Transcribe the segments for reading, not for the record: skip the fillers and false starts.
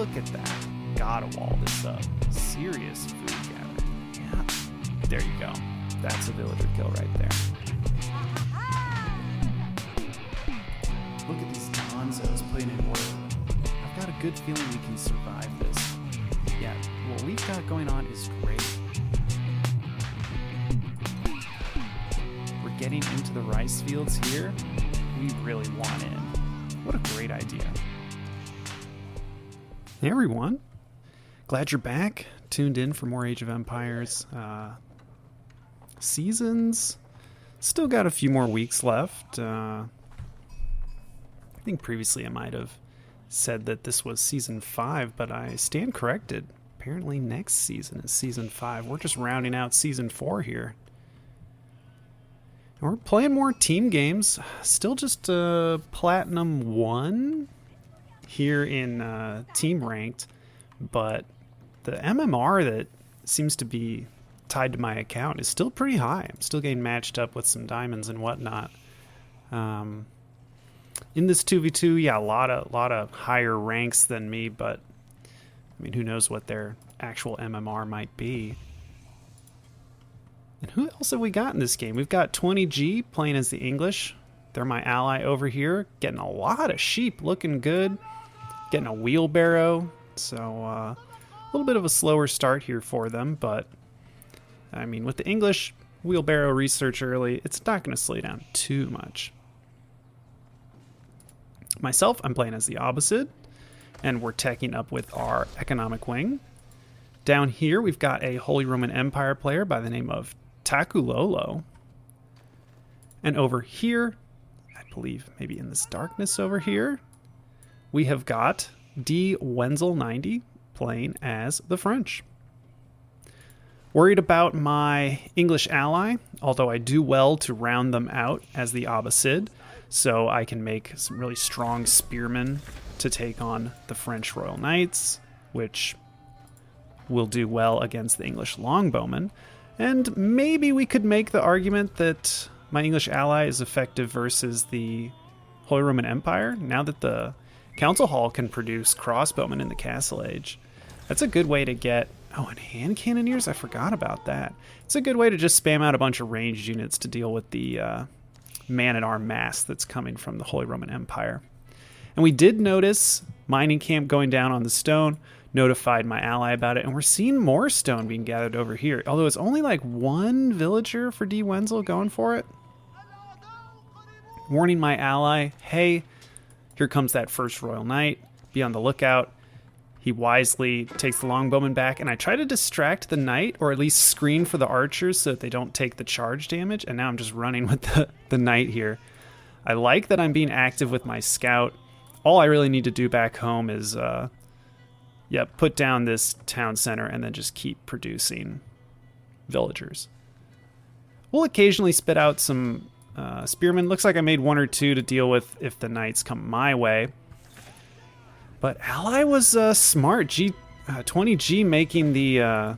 look at that. Gotta wall this up. Serious food gathering. Yeah. There you go. That's a villager kill right there. Look at these gonzos putting in work. I've got a good feeling we can survive this. Yeah, what we've got going on is great. We're getting into the rice fields here. We really want in. What a great idea. Hey everyone. Glad you're back. Tuned in for more Age of Empires seasons. Still got a few more weeks left. I think previously I might have said that this was season 5, but I stand corrected. Apparently next season is season 5. We're just rounding out season 4 here. And we're playing more team games. Still just Platinum 1 here in Team Ranked, but the MMR that seems to be tied to my account is still pretty high. I'm still getting matched up with some diamonds and whatnot. In this 2v2, yeah, a lot of higher ranks than me, but I mean, who knows what their actual MMR might be. And who else have we got in this game? We've got 20G playing as the English. They're my ally over here, getting a lot of sheep, looking good, getting a wheelbarrow. So a little bit of a slower start here for them, but I mean, with the English wheelbarrow research early, it's not going to slow down too much. Myself, I'm playing as the opposite, and we're teching up with our economic wing. Down here, we've got a Holy Roman Empire player by the name of Takulolo. And over here, I believe maybe in this darkness over here, we have got D. Wenzel 90 playing as the French. Worried about my English ally, although I do well to round them out as the Abbasid, so I can make some really strong spearmen to take on the French Royal Knights, which will do well against the English longbowmen. And maybe we could make the argument that my English ally is effective versus the Holy Roman Empire, now that the Council Hall can produce crossbowmen in the Castle Age. That's a good way to get... Oh, and hand cannoneers? I forgot about that. It's a good way to just spam out a bunch of ranged units to deal with the man-at-arm mass that's coming from the Holy Roman Empire. And we did notice mining camp going down on the stone, notified my ally about it, and we're seeing more stone being gathered over here. Although it's only like one villager for D. Wenzel going for it. Warning my ally, hey, here comes that first Royal Knight. Be on the lookout. He wisely takes the longbowman back, and I try to distract the knight, or at least screen for the archers so that they don't take the charge damage, and now I'm just running with the knight here. I like that I'm being active with my scout. All I really need to do back home is put down this town center and then just keep producing villagers. We'll occasionally spit out some spearmen. Looks like I made 1 or 2 to deal with if the knights come my way. But ally was smart. 20G making the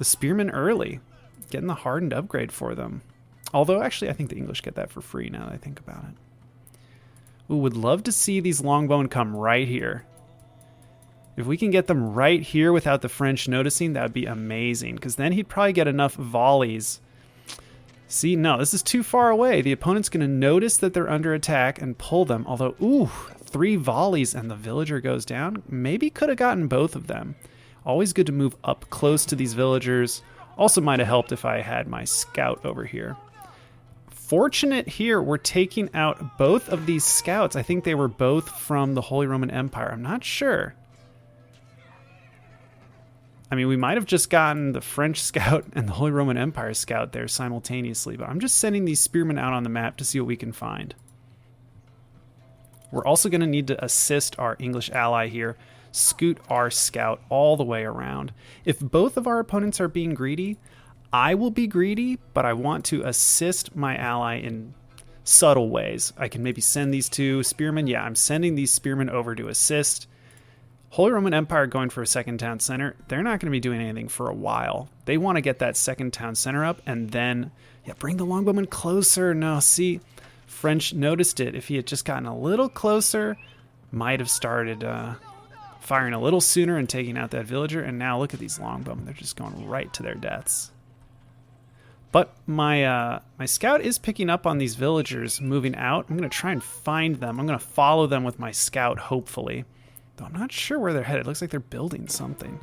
spearmen early, getting the hardened upgrade for them. Although actually I think the English get that for free now that I think about it. Ooh, would love to see these longbowmen come right here. If we can get them right here without the French noticing, that would be amazing, because then he'd probably get enough volleys. See, no, this is too far away. The opponent's going to notice that they're under attack and pull them, although, ooh, 3 volleys and the villager goes down. Maybe could have gotten both of them. Always good to move up close to these villagers. Also might have helped if I had my scout over here. Fortunate here, we're taking out both of these scouts. I think they were both from the Holy Roman Empire. I'm not sure. I mean, we might have just gotten the French scout and the Holy Roman Empire scout there simultaneously, but I'm just sending these spearmen out on the map to see what we can find. We're also going to need to assist our English ally here, scoot our scout all the way around. If both of our opponents are being greedy, I will be greedy, but I want to assist my ally in subtle ways. I can maybe send these 2 spearmen. Yeah, I'm sending these spearmen over to assist. Holy Roman Empire going for a second town center, they're not going to be doing anything for a while. They want to get that second town center up and then, bring the longbowman closer. No, see, French noticed it. If he had just gotten a little closer, might have started firing a little sooner and taking out that villager. And now look at these longbowmen. They're just going right to their deaths. But my scout is picking up on these villagers moving out. I'm going to try and find them. I'm going to follow them with my scout, hopefully. Though I'm not sure where they're headed. It looks like they're building something.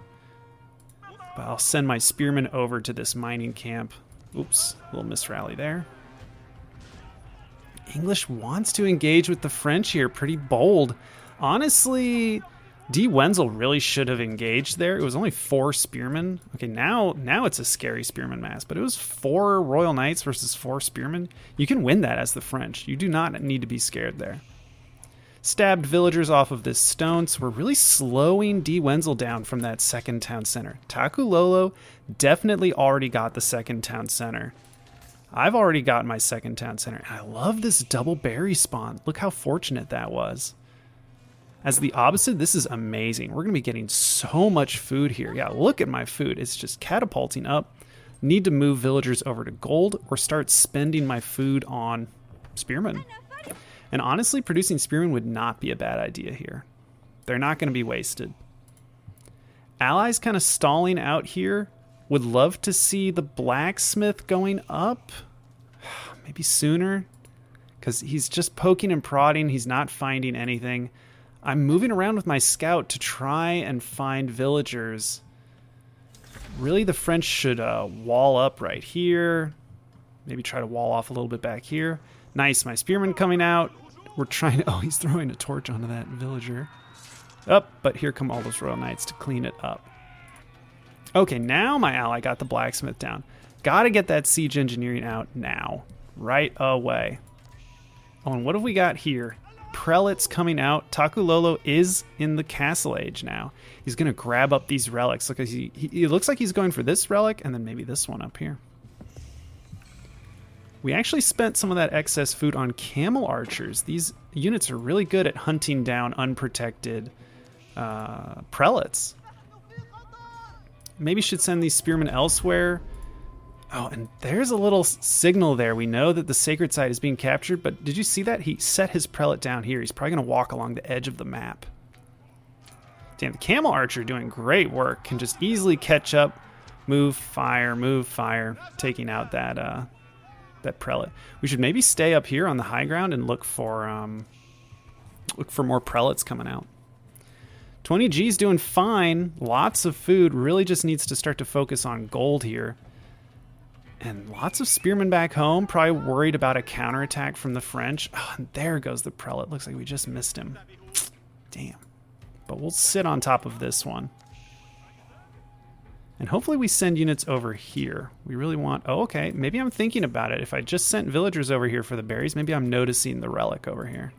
But I'll send my spearmen over to this mining camp. Oops, a little misrally there. English wants to engage with the French here. Pretty bold. Honestly, D. Wenzel really should have engaged there. It was only 4 spearmen. Okay, now it's a scary spearman mass, but it was 4 Royal Knights versus 4 spearmen. You can win that as the French. You do not need to be scared there. Stabbed villagers off of this stone, so we're really slowing D. Wenzel down from that second town center. Takulolo definitely already got the second town center. I've already got my second town center, and I love this double berry spawn. Look how fortunate that was. As the opposite, this is amazing. We're going to be getting so much food here. Yeah, look at my food. It's just catapulting up. Need to move villagers over to gold or start spending my food on spearmen. And honestly, producing spearmen would not be a bad idea here. They're not going to be wasted. Allies kind of stalling out here. Would love to see the blacksmith going up. Maybe sooner. Because he's just poking and prodding. He's not finding anything. I'm moving around with my scout to try and find villagers. Really, the French should wall up right here. Maybe try to wall off a little bit back here. Nice, my spearman coming out. We're trying to... Oh, he's throwing a torch onto that villager. But here come all those Royal Knights to clean it up. Okay, now my ally got the blacksmith down. Gotta get that siege engineering out now. Right away. Oh, and what have we got here? Prelates coming out. Takulolo is in the castle age now. He's going to grab up these relics. Look, he looks like he's going for this relic and then maybe this one up here. We actually spent some of that excess food on camel archers. These units are really good at hunting down unprotected prelates. Maybe should send these spearmen elsewhere. Oh, and there's a little signal there. We know that the sacred site is being captured, but did you see that? He set his prelate down here. He's probably going to walk along the edge of the map. Damn, the camel archer doing great work. Can just easily catch up, move, fire, taking out that prelate. We should maybe stay up here on the high ground and look for more prelates coming out. 20G's doing fine. Lots of food. Really just needs to start to focus on gold here. And lots of spearmen back home, probably worried about a counterattack from the French. Oh, and there goes the prelate. Looks like we just missed him. Damn. But we'll sit on top of this one. And hopefully we send units over here. We really want... Oh, okay. Maybe I'm thinking about it. If I just sent villagers over here for the berries, maybe I'm noticing the relic over here.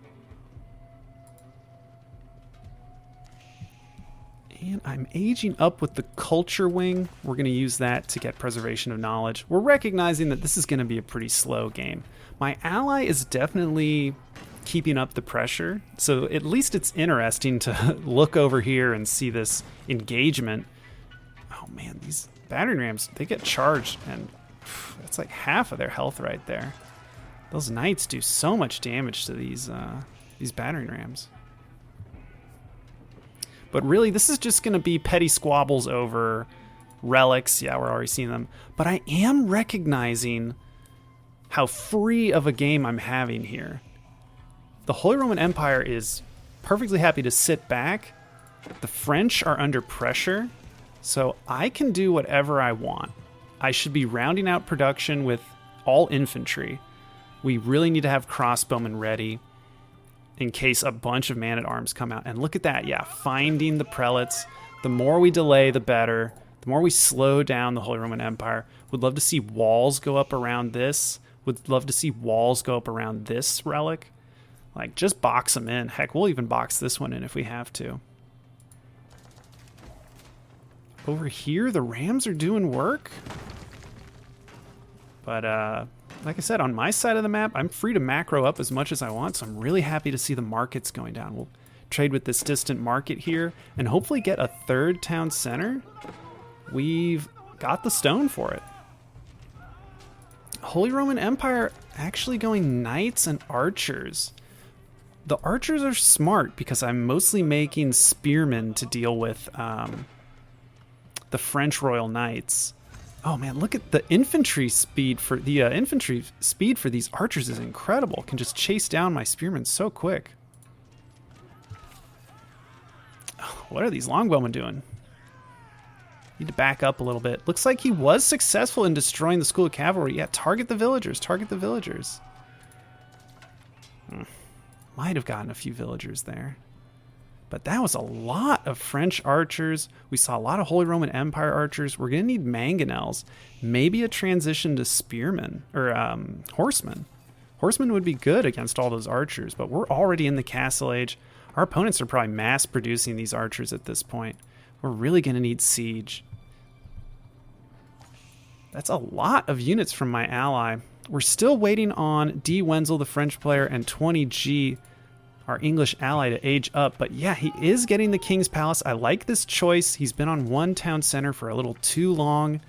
And I'm aging up with the culture wing. We're going to use that to get preservation of knowledge. We're recognizing that this is going to be a pretty slow game. My ally is definitely keeping up the pressure. So at least it's interesting to look over here and see this engagement. Oh man, these battering rams, they get charged and that's like half of their health right there. Those knights do so much damage to these battering rams. But really, this is just going to be petty squabbles over relics. Yeah, we're already seeing them. But I am recognizing how free of a game I'm having here. The Holy Roman Empire is perfectly happy to sit back. The French are under pressure, so I can do whatever I want. I should be rounding out production with all infantry. We really need to have crossbowmen ready in case a bunch of man-at-arms come out. And look at that, yeah, finding the prelates. The more we delay, the better. The more we slow down the Holy Roman Empire. Would love to see walls go up around this. Would love to see walls go up around this relic. Like, just box them in. Heck, we'll even box this one in if we have to. Over here, the Rams are doing work. But, like I said, on my side of the map, I'm free to macro up as much as I want, so I'm really happy to see the markets going down. We'll trade with this distant market here and hopefully get a third town center. We've got the stone for it. Holy Roman Empire actually going knights and archers. The archers are smart because I'm mostly making spearmen to deal with the French Royal Knights. Oh man, look at the infantry speed for these archers is incredible. Can just chase down my spearmen so quick. Oh, what are these longbowmen doing? Need to back up a little bit. Looks like he was successful in destroying the school of cavalry. Yeah, target the villagers. Target the villagers. Might have gotten a few villagers there. But that was a lot of French archers. We saw a lot of Holy Roman Empire archers. We're going to need mangonels. Maybe a transition to spearmen or horsemen. Horsemen would be good against all those archers, but we're already in the Castle Age. Our opponents are probably mass producing these archers at this point. We're really going to need siege. That's a lot of units from my ally. We're still waiting on D. Wenzel, the French player, and 20G, our English ally, to age up. But yeah, he is getting the King's Palace. I like this choice. He's been on one town center for a little too long.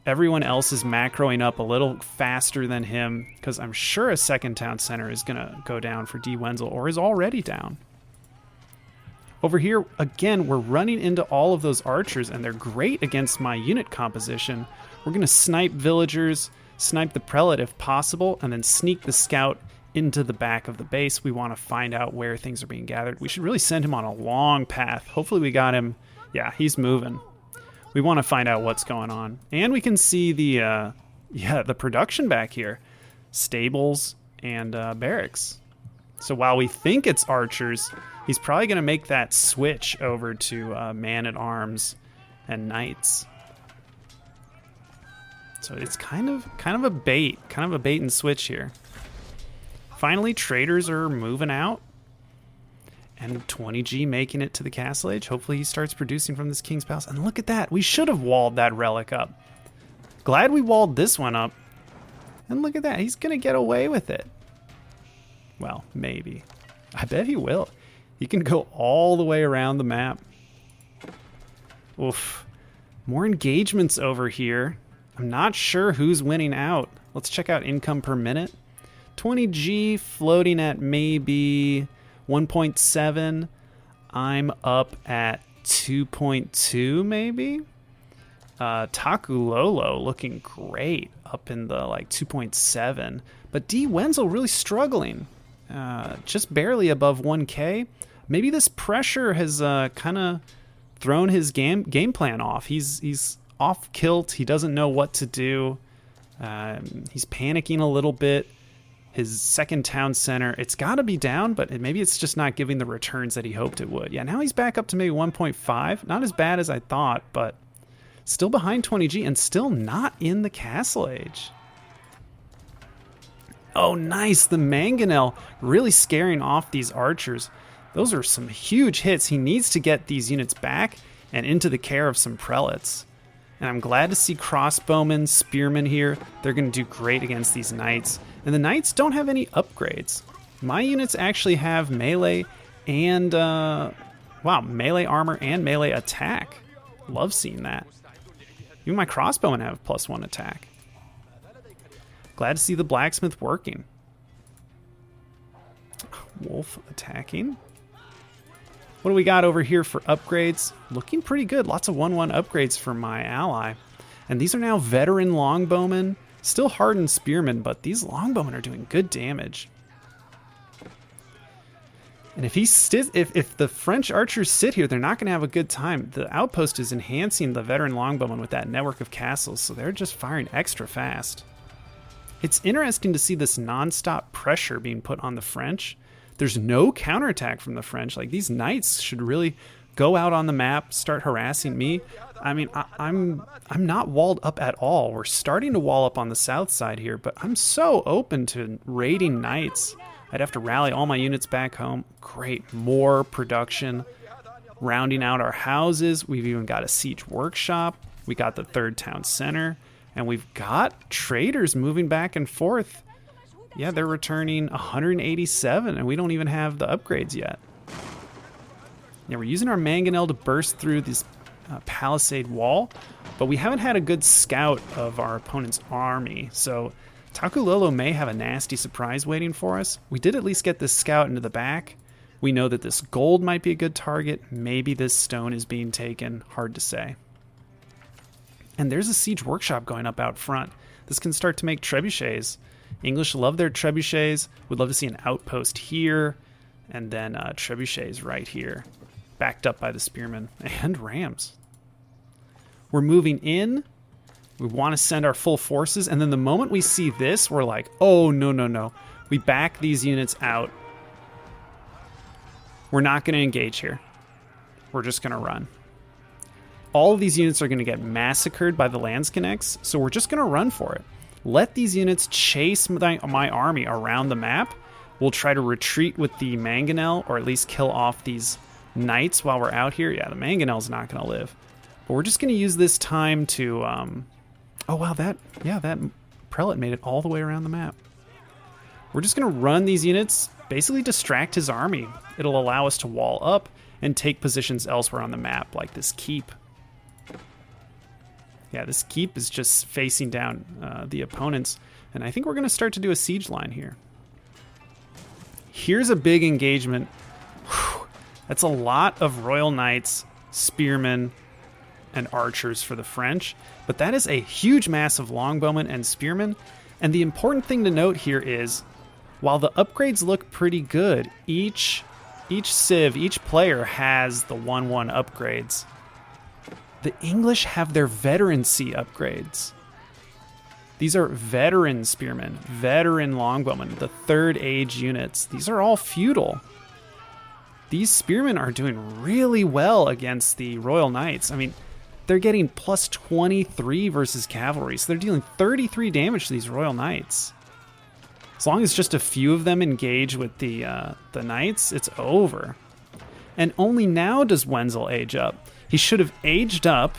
Everyone else is macroing up a little faster than him because I'm sure a second town center is going to go down for D. Wenzel or is already down. Over here, again, we're running into all of those archers, and they're great against my unit composition. We're going to snipe villagers, snipe the prelate if possible, and then sneak the scout into the back of the base. We want to find out where things are being gathered. We should really send him on a long path. Hopefully we got him. Yeah, he's moving. We want to find out what's going on. And we can see the production back here. Stables and barracks. So while we think it's archers, he's probably going to make that switch over to man-at-arms and knights. So it's kind of a bait and switch here. Finally, traders are moving out. And 20G making it to the Castle Age. Hopefully he starts producing from this King's Palace. And look at that. We should have walled that relic up. Glad we walled this one up. And look at that. He's going to get away with it. Well, maybe. I bet he will. He can go all the way around the map. Oof. More engagements over here. I'm not sure who's winning out. Let's check out income per minute. 20G floating at maybe 1.7. I'm up at 2.2 maybe. Takulolo looking great up in the like 2.7. But D. Wenzel really struggling. Just barely above 1K. Maybe this pressure has kind of thrown his game plan off. He's off kilt. He doesn't know what to do. He's panicking a little bit. His second town center, it's got to be down, but maybe it's just not giving the returns that he hoped it would. Yeah, now he's back up to maybe 1.5. Not as bad as I thought, but still behind 20G and still not in the Castle Age. Oh, nice. The mangonel really scaring off these archers. Those are some huge hits. He needs to get these units back and into the care of some prelates. And I'm glad to see crossbowmen, spearmen here. They're going to do great against these knights. And the knights don't have any upgrades. My units actually have melee and, melee armor and melee attack. Love seeing that. Even my crossbowmen have +1 attack. Glad to see the blacksmith working. Wolf attacking. What do we got over here for upgrades? Looking pretty good. Lots of 1-1 upgrades for my ally. And these are now veteran longbowmen. Still hardened spearmen, but these longbowmen are doing good damage. And if the French archers sit here, they're not going to have a good time. The outpost is enhancing the veteran longbowmen with that network of castles, so they're just firing extra fast. It's interesting to see this non-stop pressure being put on the French. There's no counterattack from the French. Like, these knights should really go out on the map, start harassing me. I mean, I'm not walled up at all. We're starting to wall up on the south side here, but I'm so open to raiding knights. I'd have to rally all my units back home. Great, more production. Rounding out our houses. We've even got a siege workshop. We got the third town center. And we've got traders moving back and forth. Yeah, they're returning 187, and we don't even have the upgrades yet. Yeah, we're using our mangonel to burst through this palisade wall, but we haven't had a good scout of our opponent's army, so Takulolo may have a nasty surprise waiting for us. We did at least get this scout into the back. We know that this gold might be a good target. Maybe this stone is being taken. Hard to say. And there's a siege workshop going up out front. This can start to make trebuchets. English love their trebuchets. Would love to see an outpost here. And then trebuchets right here. Backed up by the spearmen and rams. We're moving in. We want to send our full forces. And then the moment we see this, we're like, oh, no, no, no. We back these units out. We're not going to engage here. We're just going to run. All of these units are going to get massacred by the Landsknechts, so we're just going to run for it. Let these units chase my army around the map. We'll try to retreat with the Mangonel, or at least kill off these knights while we're out here. Yeah, the Mangonel's not going to live. But we're just going to use this time to... Oh, wow, that prelate made it all the way around the map. We're just going to run these units, basically distract his army. It'll allow us to wall up and take positions elsewhere on the map, like this keep. Yeah, this keep is just facing down the opponents, and I think we're going to start to do a siege line here. Here's a big engagement. Whew. That's a lot of Royal Knights, Spearmen, and Archers for the French, but that is a huge mass of Longbowmen and Spearmen, and the important thing to note here is, while the upgrades look pretty good, each civ, each player has the 1-1 upgrades. The English have their veterancy upgrades. These are veteran spearmen, veteran longbowmen, the third age units. These are all feudal. These spearmen are doing really well against the Royal Knights. I mean, they're getting plus 23 versus cavalry, so they're dealing 33 damage to these Royal Knights. As long as just a few of them engage with the knights, it's over. And only now does Wenzel age up. He should have aged up,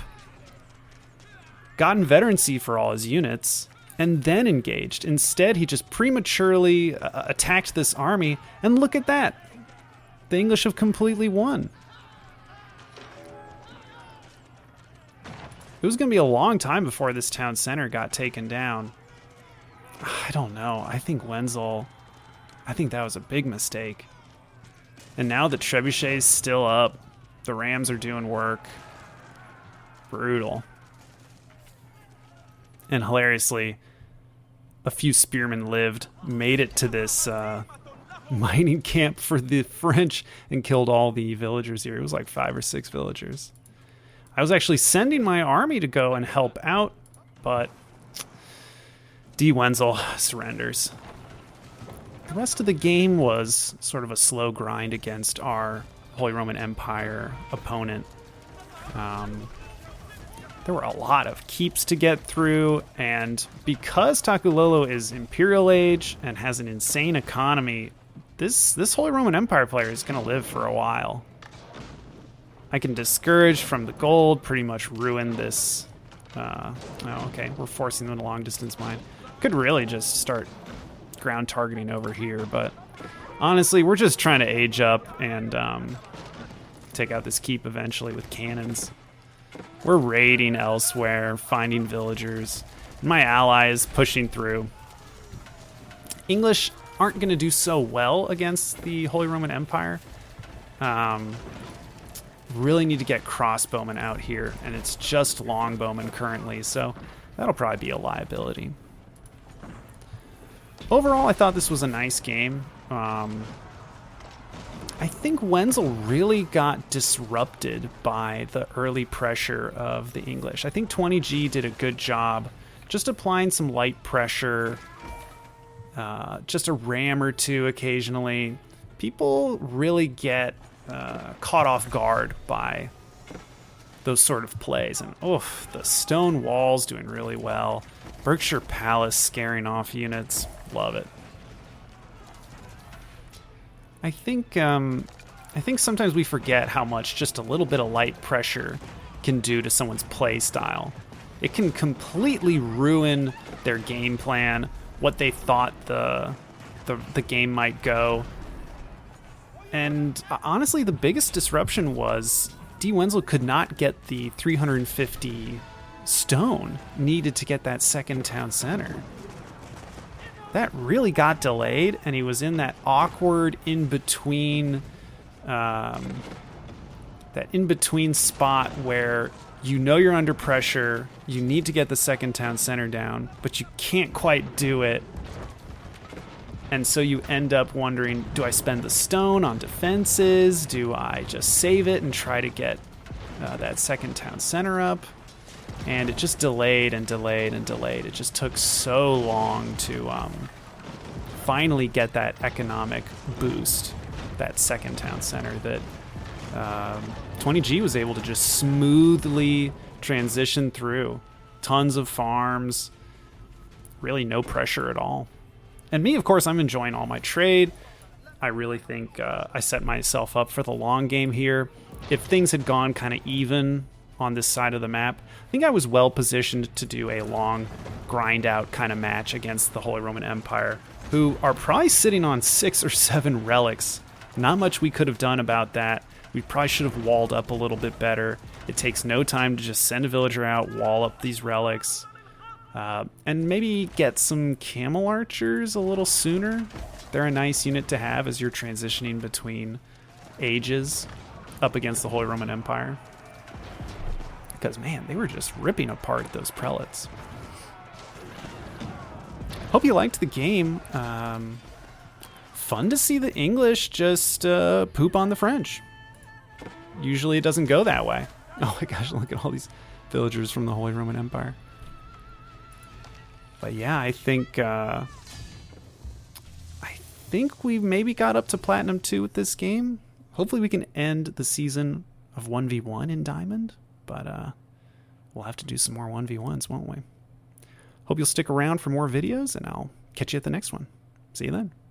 gotten veterancy for all his units, and then engaged. Instead, he just prematurely attacked this army, and look at that. The English have completely won. It was going to be a long time before this town center got taken down. I don't know. I think that was a big mistake. And now the trebuchet's still up. The rams are doing work. Brutal. And hilariously, a few spearmen lived, made it to this mining camp for the French, and killed all the villagers here. It was like 5 or 6 villagers. I was actually sending my army to go and help out, but D. Wenzel surrenders. The rest of the game was sort of a slow grind against our Holy Roman Empire opponent. There were a lot of keeps to get through, and because Takulolo is Imperial Age and has an insane economy, this Holy Roman Empire player is going to live for a while. I can discourage from the gold, pretty much ruin this. Oh, okay, we're forcing them to long distance mine. Could really just start ground targeting over here, but honestly, we're just trying to age up and take out this keep eventually with cannons. We're raiding elsewhere, finding villagers. My ally is pushing through. English aren't going to do so well against the Holy Roman Empire. Really need to get crossbowmen out here, and it's just longbowmen currently, so that'll probably be a liability. Overall, I thought this was a nice game. I think Wenzel really got disrupted by the early pressure of the English. I think 20G did a good job just applying some light pressure, just a ram or two occasionally. People really get caught off guard by those sort of plays. And oof, the stone walls doing really well. Berkshire Palace scaring off units. Love it. I think sometimes we forget how much just a little bit of light pressure can do to someone's play style. It can completely ruin their game plan, what they thought the game might go. And honestly, the biggest disruption was D. Wenzel could not get the 350 stone needed to get that second town center. That really got delayed, and he was in that awkward in-between that in-between spot where you know you're under pressure, you need to get the second town center down, but you can't quite do it. And so you end up wondering, do I spend the stone on defenses? Do I just save it and try to get that second town center up? And it just delayed and delayed and delayed. It just took so long to finally get that economic boost, that second town center, that 20G was able to just smoothly transition through. Tons of farms, really no pressure at all. And me, of course, I'm enjoying all my trade. I really think I set myself up for the long game here. If things had gone kind of even on this side of the map, I think I was well positioned to do a long grind out kind of match against the Holy Roman Empire, who are probably sitting on 6 or 7 relics. Not much we could have done about that. We probably should have walled up a little bit better. It takes no time to just send a villager out, wall up these relics, and maybe get some camel archers a little sooner. They're a nice unit to have as you're transitioning between ages up against the Holy Roman Empire. Because, man, they were just ripping apart those prelates. Hope you liked the game. Fun to see the English just poop on the French. Usually it doesn't go that way. Oh my gosh, look at all these villagers from the Holy Roman Empire. But yeah, I think we maybe got up to Platinum 2 with this game. Hopefully we can end the season of 1v1 in Diamond. But we'll have to do some more 1v1s, won't we? Hope you'll stick around for more videos, and I'll catch you at the next one. See you then.